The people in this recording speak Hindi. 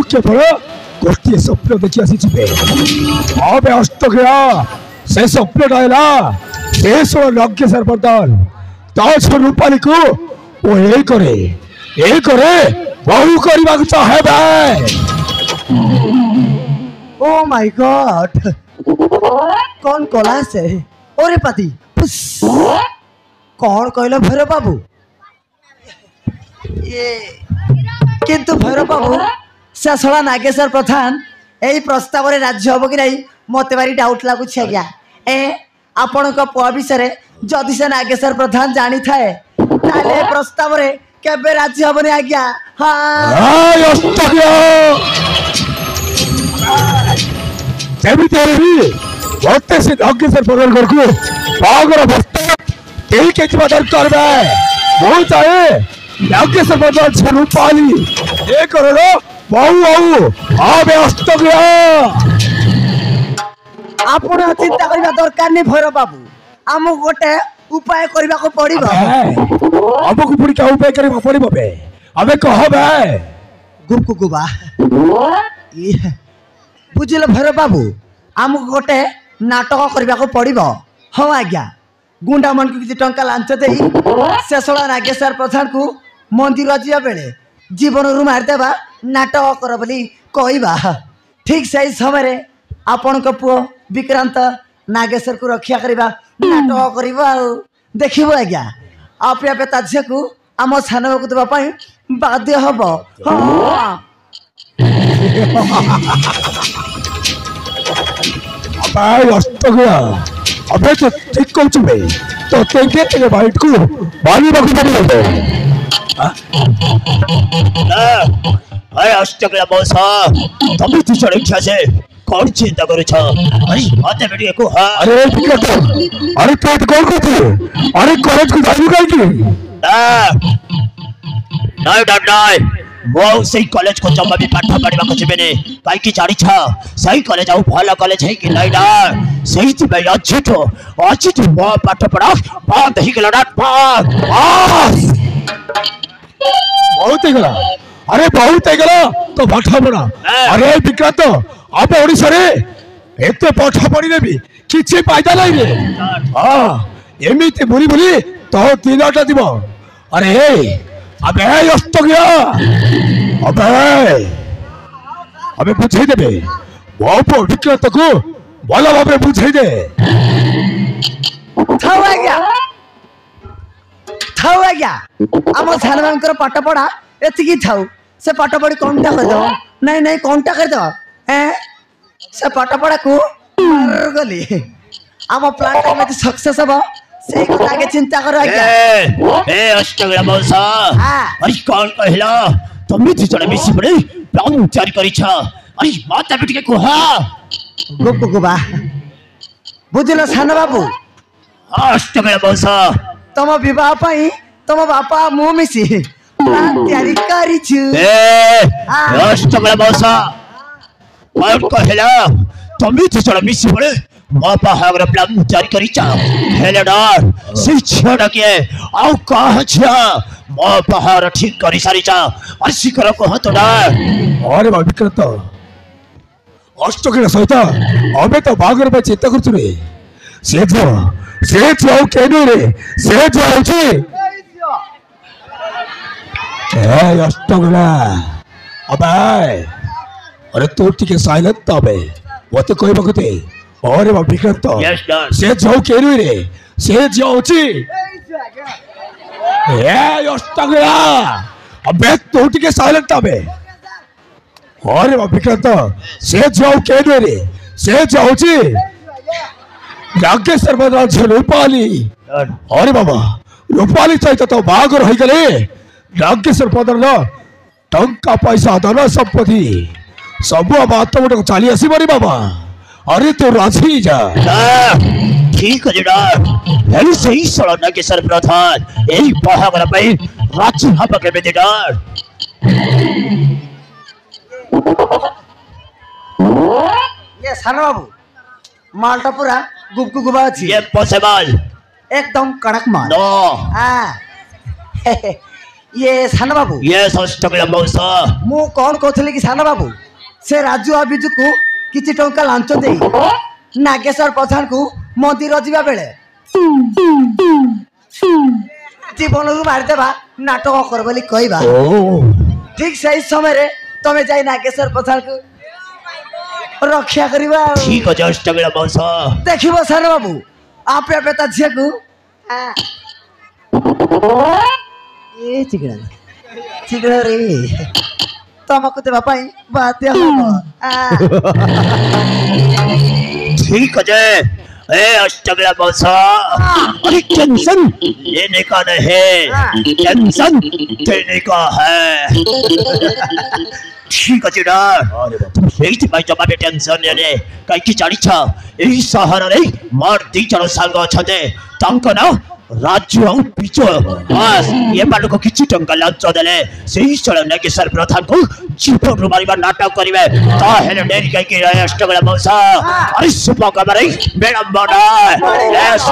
केवल गोटे स्वप्न देखी आसी अबे अस्त गया से स्वप्न शेष लंकेश्वर बर्धन तो रूपाली को वो यही करे बहु करने चाहे ओ माय गॉड कौन कला से ओरे पति कौन कहल भैरव बाबू ये किंतु भैरव बाबू से सड़ा नागेश्वर प्रधान यही प्रस्ताव रे राज्य हम कि नहीं मत भारी डाउट लगुच आज्ञा आपण पुआ विषय जदि से नागेश्वर प्रधान जानी थाए ताले प्रस्ताव रे केबे राज्य हमने आज्ञा गोटे से नागेश्वर प्रधान घर को बागर अवस्था तेल के दरकार मैं चाहे नागेश्वर प्रधान से रूपाली ये करो बहु बहु आबे अस्त गया आपण चिंता करबा दरकार नहीं भैरव बाबू आम गोटे उपाय करबा को पड़िबो हमको पुरी क्या उपाय करबा पड़िबो बे अबे कह बे गुप गुबा ये बुझिल भैरव बाबू आम गोटे नाटक करबा को पड़िबो हां आज्ञा गुंडा मन को किसी टंका लांच देई शेषला नागेश्वर प्रधान को मंदिर जिया बेले जीवन रु मार देबा नाटक कर बोली कहबा ठीक सही समय आपण को पुओ विक्रांत नागेश्वर को रक्षा करबा नाटक करबा देखिबो आज्ञा आपे आपे ताझे को आम सान को देबा पई बाध्य हबो अबे अस्त गया अबे तो ठीक कहछु बे तो तेके बाइट को बानी बाकी पड़ी अरे अष्टकला बॉसा तभी तू चढ़ इच्छा से कौन चिंता करू छ अरे माते बेटी को हां अरे अरे पेट कौन को तू अरे कॉलेज को जाबू काई की नहीं डर मो सही कॉलेज को जम्मा भी पाठ पढ़िबा को जेबेने काई की जानी छ सही कॉलेज आउ भला कॉलेज है कि नहीं डर सही थी भाई अच्छी तो मो पाठ पढ़ा बात ही गला डाट बहुत ही गला अरे बहुत ही गला तो पाठ पढ़ा अरे विक्रांत अब ओडिसा रे एते पाठ पढ़ी देबी किछि फायदा नहीं रे हां एमिति बुरी बुरी तो तीनटा दिबो अरे अबे अस्त गया अबे बुझे देबे बहुत विक्रांत को भला भाबे बुझे दे थाउ आज्ञा आम झाल मानकर पाठ पढ़ा एतिकी थाउ से पाठ पढ़ी कोनटा कर दो नहीं कोनटा कर दो से पाठ पढ़ा को मार गली आम प्लान में सक्सेस हबो से कथा के चिंता करो आज्ञा ए अष्टगला बौसा अरे कौन कहला तुम भी चढ़े मिसी पड़े प्लान तैयारी करी छ अरे माता बेटी के कोहा गुबा बुझलो सान बाबू अष्टगला बौसा तम विवाह पाई तम बापा मु मिसी प्लान तैयारी करी छु ए अष्टगला बौसा कौन कहला तुम भी चढ़े मिसी पड़े मापा हागर प्लान तैयारी करी छ हेले डर से छड़ के आउ कह छ मापा हार ठीक करी सारी छ और शिखर को हत डर अरे विक्रांत अष्टगला सहित अबे तो बागर पे चिंता करछु रे से जो केनु रे से जो होची ए अष्टगला अबे अरे तू टिके साइलेंट तबे मते कहबा कते अरे विक्रांत से जो केनु रे से जो होची ए अष्टगला अबे तू टिके साइलेंट तबे अरे विक्रांत से जो केनु रे से जो होची नागेश्वर प्रधान रूपाली अरे बाबा रूपाली सहित तो बागर हो गले नागेश्वर प्रधान टंका पैसा धन संपत्ति सब बात गोटे चली आस बाबा अरे तो राजी जा ठीक है डर सही सड़ नागेश्वर प्रधान यही बाहागर राजी हम के डर ये सान बाबू मालटा पूरा गुबकु गुबा अछि ये पॉसिबल एकदम कड़क माल नो हां ये सान बाबू ये अष्टगला मौसा मु कौन कहथले कि सान बाबू से राजू आ बिजू को किछि टंका लांच देई नागेश्वर प्रधान को मंदिर जिबा बेले जीवन को मार देबा नाटक कर बोली कहबा ठीक सही समय रे तमे जाई नागेश्वर प्रधान को रक्षा करिबा ठीक है अष्टगला मौसा देखिबो सान बाबू आपे बेटा झे को ए चिगड़ा रे तमको देवा पाई बाध्य हो ठीक है ए अष्टगला मौसा अरे टेंशन लेने का नहीं टेंशन देने का है ठीक है डर तुम सही भाई जमा टेंशन लेने कहीं की जानी छा यही सहारा रे मार दी जन सांग छदे तांको ना राज्य और पिचो बस ये बालू को किछि टंका लांच देले सेही चल नागेश्वर प्रधान को जीवन रुमारी बा नाटक करिवे ता हेले डेरी कहि के अष्टगला मौसा अरे सुपा कबरे मैडम बना यस